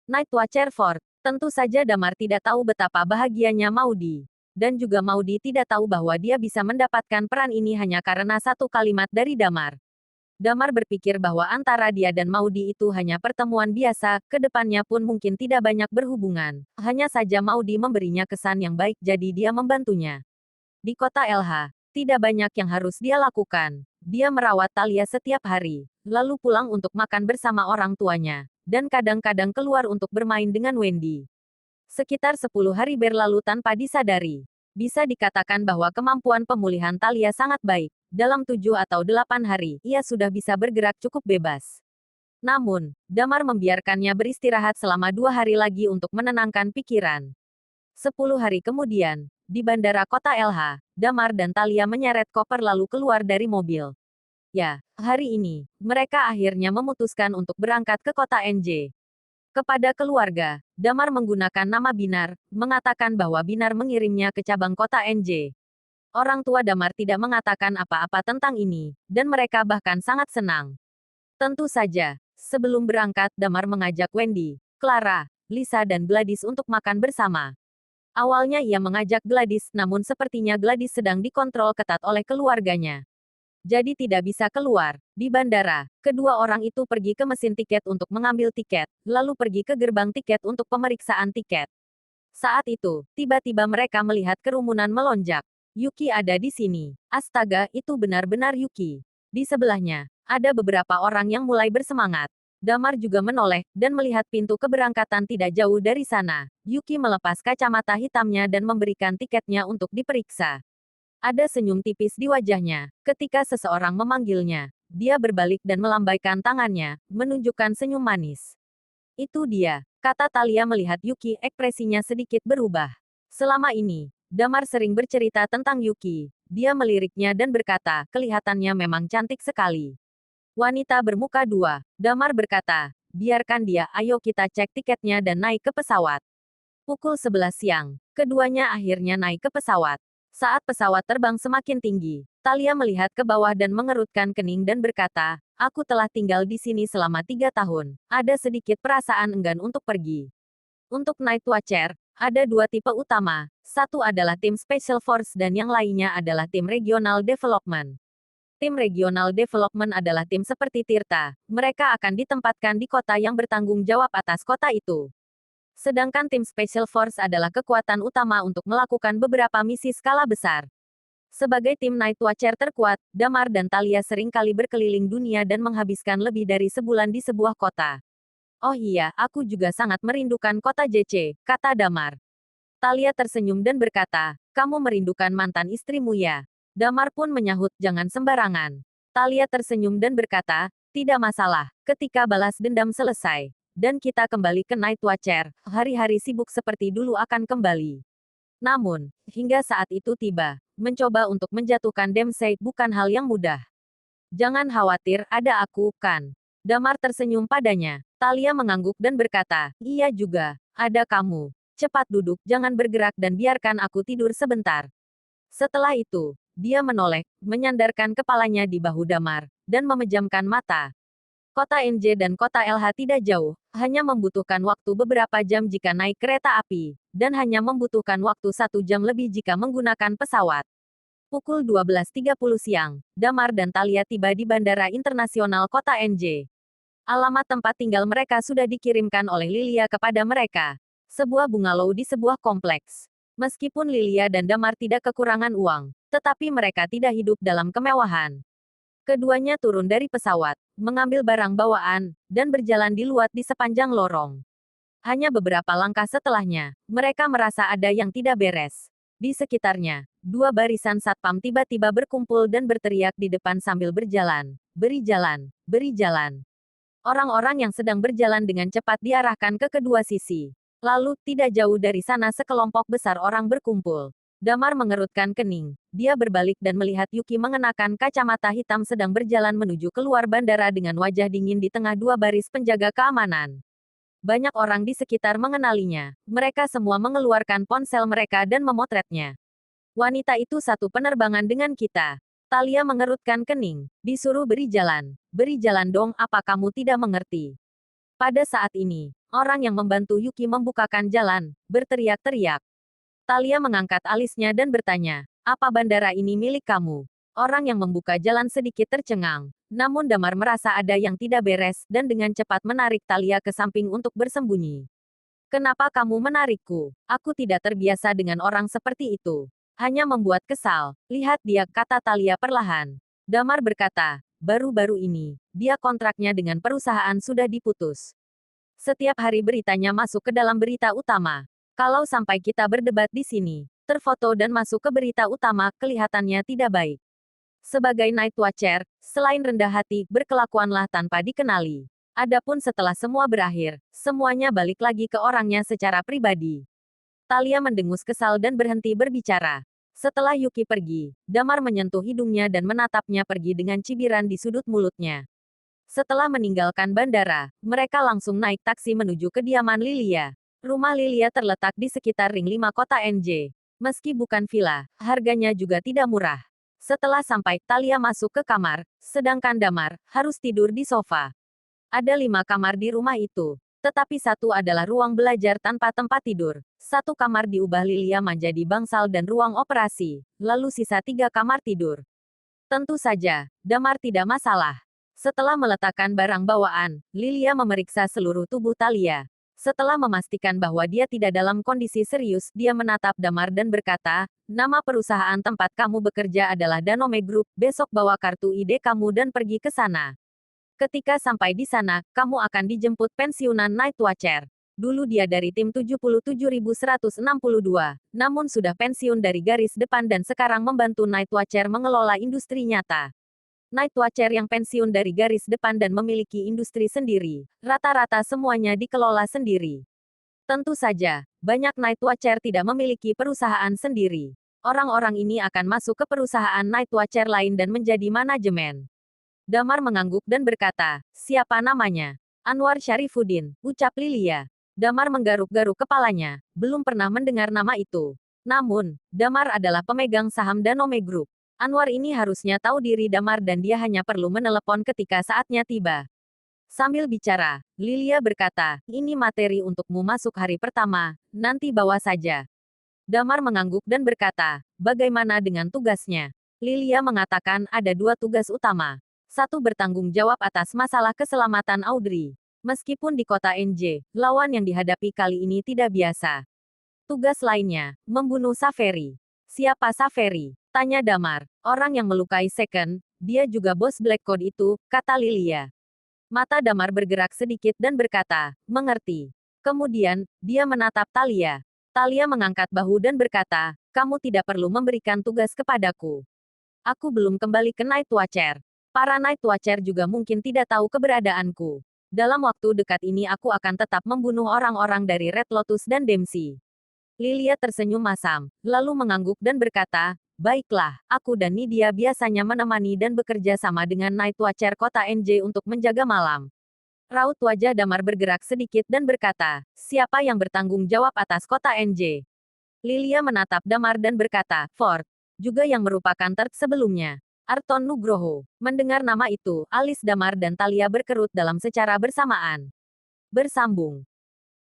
Night Watcher Fort. Tentu saja Damar tidak tahu betapa bahagianya Maudi. Dan juga Maudi tidak tahu bahwa dia bisa mendapatkan peran ini hanya karena satu kalimat dari Damar. Damar berpikir bahwa antara dia dan Maudi itu hanya pertemuan biasa, kedepannya pun mungkin tidak banyak berhubungan. Hanya saja Maudi memberinya kesan yang baik jadi dia membantunya. Di kota LH, tidak banyak yang harus dia lakukan. Dia merawat Talia setiap hari, lalu pulang untuk makan bersama orang tuanya, dan kadang-kadang keluar untuk bermain dengan Wendy. Sekitar 10 hari berlalu tanpa disadari. Bisa dikatakan bahwa kemampuan pemulihan Talia sangat baik. Dalam 7 atau 8 hari, ia sudah bisa bergerak cukup bebas. Namun, Damar membiarkannya beristirahat selama 2 hari lagi untuk menenangkan pikiran. 10 hari kemudian, di bandara kota LH, Damar dan Talia menyeret koper lalu keluar dari mobil. Ya, hari ini, mereka akhirnya memutuskan untuk berangkat ke kota NJ. Kepada keluarga, Damar menggunakan nama Binar, mengatakan bahwa Binar mengirimnya ke cabang kota NJ. Orang tua Damar tidak mengatakan apa-apa tentang ini, dan mereka bahkan sangat senang. Tentu saja, sebelum berangkat Damar mengajak Wendy, Clara, Lisa dan Gladys untuk makan bersama. Awalnya ia mengajak Gladys, namun sepertinya Gladys sedang dikontrol ketat oleh keluarganya. Jadi tidak bisa keluar. Di bandara, kedua orang itu pergi ke mesin tiket untuk mengambil tiket, lalu pergi ke gerbang tiket untuk pemeriksaan tiket. Saat itu, tiba-tiba mereka melihat kerumunan melonjak. Yuki ada di sini. Astaga, itu benar-benar Yuki. Di sebelahnya, ada beberapa orang yang mulai bersemangat. Damar juga menoleh, dan melihat pintu keberangkatan tidak jauh dari sana. Yuki melepas kacamata hitamnya dan memberikan tiketnya untuk diperiksa. Ada senyum tipis di wajahnya. Ketika seseorang memanggilnya, dia berbalik dan melambaikan tangannya, menunjukkan senyum manis. Itu dia, kata Talia melihat Yuki, ekspresinya sedikit berubah. Selama ini, Damar sering bercerita tentang Yuki. Dia meliriknya dan berkata, kelihatannya memang cantik sekali. Wanita bermuka dua. Damar berkata, biarkan dia, ayo kita cek tiketnya dan naik ke pesawat. Pukul 11 siang, keduanya akhirnya naik ke pesawat. Saat pesawat terbang semakin tinggi, Talia melihat ke bawah dan mengerutkan kening dan berkata, aku telah tinggal di sini selama 3 tahun. Ada sedikit perasaan enggan untuk pergi. Untuk Night Watcher, ada 2 tipe utama. Satu adalah tim Special Force dan yang lainnya adalah tim Regional Development. Tim Regional Development adalah tim seperti Tirta. Mereka akan ditempatkan di kota yang bertanggung jawab atas kota itu. Sedangkan tim Special Force adalah kekuatan utama untuk melakukan beberapa misi skala besar. Sebagai tim Night Watcher terkuat, Damar dan Talia sering kali berkeliling dunia dan menghabiskan lebih dari sebulan di sebuah kota. Oh iya, aku juga sangat merindukan kota JC, kata Damar. Talia tersenyum dan berkata, kamu merindukan mantan istrimu ya? Damar pun menyahut, jangan sembarangan. Talia tersenyum dan berkata, tidak masalah, ketika balas dendam selesai, dan kita kembali ke Night Watcher, hari-hari sibuk seperti dulu akan kembali. Namun, hingga saat itu tiba, mencoba untuk menjatuhkan Dempsey bukan hal yang mudah. Jangan khawatir, ada aku, kan? Damar tersenyum padanya. Talia mengangguk dan berkata, iya juga, ada kamu. Cepat duduk, jangan bergerak dan biarkan aku tidur sebentar. Setelah itu, dia menoleh, menyandarkan kepalanya di bahu Damar, dan memejamkan mata. Kota NJ dan kota LH tidak jauh, hanya membutuhkan waktu beberapa jam jika naik kereta api, dan hanya membutuhkan waktu 1 jam lebih jika menggunakan pesawat. Pukul 12.30 siang, Damar dan Talia tiba di Bandara Internasional Kota NJ. Alamat tempat tinggal mereka sudah dikirimkan oleh Lilia kepada mereka. Sebuah bungalow di sebuah kompleks. Meskipun Lilia dan Damar tidak kekurangan uang, tetapi mereka tidak hidup dalam kemewahan. Keduanya turun dari pesawat, mengambil barang bawaan, dan berjalan di luar di sepanjang lorong. Hanya beberapa langkah setelahnya, mereka merasa ada yang tidak beres. Di sekitarnya, 2 barisan satpam tiba-tiba berkumpul dan berteriak di depan sambil berjalan. Beri jalan, beri jalan. Orang-orang yang sedang berjalan dengan cepat diarahkan ke kedua sisi. Lalu, tidak jauh dari sana sekelompok besar orang berkumpul. Damar mengerutkan kening. Dia berbalik dan melihat Yuki mengenakan kacamata hitam sedang berjalan menuju keluar bandara dengan wajah dingin di tengah 2 baris penjaga keamanan. Banyak orang di sekitar mengenalinya. Mereka semua mengeluarkan ponsel mereka dan memotretnya. Wanita itu satu penerbangan dengan kita. Talia mengerutkan kening. Disuruh beri jalan. Beri jalan dong, apa kamu tidak mengerti? Pada saat ini, orang yang membantu Yuki membukakan jalan, berteriak-teriak. Talia mengangkat alisnya dan bertanya, apa bandara ini milik kamu? Orang yang membuka jalan sedikit tercengang. Namun Damar merasa ada yang tidak beres dan dengan cepat menarik Talia ke samping untuk bersembunyi. Kenapa kamu menarikku? Aku tidak terbiasa dengan orang seperti itu. Hanya membuat kesal. Lihat dia, kata Talia perlahan. Damar berkata, baru-baru ini, dia kontraknya dengan perusahaan sudah diputus. Setiap hari beritanya masuk ke dalam berita utama. Kalau sampai kita berdebat di sini, terfoto dan masuk ke berita utama, kelihatannya tidak baik. Sebagai Night Watcher, selain rendah hati, berkelakuanlah tanpa dikenali. Adapun setelah semua berakhir, semuanya balik lagi ke orangnya secara pribadi. Talia mendengus kesal dan berhenti berbicara. Setelah Yuki pergi, Damar menyentuh hidungnya dan menatapnya pergi dengan cibiran di sudut mulutnya. Setelah meninggalkan bandara, mereka langsung naik taksi menuju kediaman Lilia. Rumah Lilia terletak di sekitar ring 5 kota NJ. Meski bukan villa, harganya juga tidak murah. Setelah sampai, Talia masuk ke kamar, sedangkan Damar harus tidur di sofa. Ada 5 kamar di rumah itu, tetapi satu adalah ruang belajar tanpa tempat tidur. Satu kamar diubah Lilia menjadi bangsal dan ruang operasi, lalu sisa 3 kamar tidur. Tentu saja, Damar tidak masalah. Setelah meletakkan barang bawaan, Lilia memeriksa seluruh tubuh Talia. Setelah memastikan bahwa dia tidak dalam kondisi serius, dia menatap Damar dan berkata, nama perusahaan tempat kamu bekerja adalah Danome Group, besok bawa kartu ID kamu dan pergi ke sana. Ketika sampai di sana, kamu akan dijemput pensiunan Night Watcher. Dulu dia dari tim 77.162, namun sudah pensiun dari garis depan dan sekarang membantu Night Watcher mengelola industri nyata. Night Watcher yang pensiun dari garis depan dan memiliki industri sendiri, rata-rata semuanya dikelola sendiri. Tentu saja, banyak Night Watcher tidak memiliki perusahaan sendiri. Orang-orang ini akan masuk ke perusahaan Night Watcher lain dan menjadi manajemen. Damar mengangguk dan berkata, siapa namanya? Anwar Syarifuddin, ucap Lilia. Damar menggaruk-garuk kepalanya, belum pernah mendengar nama itu. Namun, Damar adalah pemegang saham Danome Group. Anwar ini harusnya tahu diri Damar dan dia hanya perlu menelepon ketika saatnya tiba. Sambil bicara, Lilia berkata, ini materi untukmu masuk hari pertama, nanti bawa saja. Damar mengangguk dan berkata, bagaimana dengan tugasnya? Lilia mengatakan ada 2 tugas utama. Satu bertanggung jawab atas masalah keselamatan Audrey. Meskipun di kota NJ, lawan yang dihadapi kali ini tidak biasa. Tugas lainnya, membunuh Saveri. Siapa Saveri? Tanya Damar. Orang yang melukai Second, dia juga bos Black Code itu, kata Lilia. Mata Damar bergerak sedikit dan berkata, mengerti. Kemudian, dia menatap Talia. Talia mengangkat bahu dan berkata, kamu tidak perlu memberikan tugas kepadaku. Aku belum kembali ke Night Watcher. Para Night Watcher juga mungkin tidak tahu keberadaanku. Dalam waktu dekat ini aku akan tetap membunuh orang-orang dari Red Lotus dan Dempsey. Lilia tersenyum masam, lalu mengangguk dan berkata, baiklah, aku dan Nidia biasanya menemani dan bekerja sama dengan Night Watcher kota NJ untuk menjaga malam. Raut wajah Damar bergerak sedikit dan berkata, siapa yang bertanggung jawab atas kota NJ? Lilia menatap Damar dan berkata, Ford, juga yang merupakan Turk sebelumnya. Arton Nugroho. Mendengar nama itu, alis Damar dan Talia berkerut dalam secara bersamaan. Bersambung.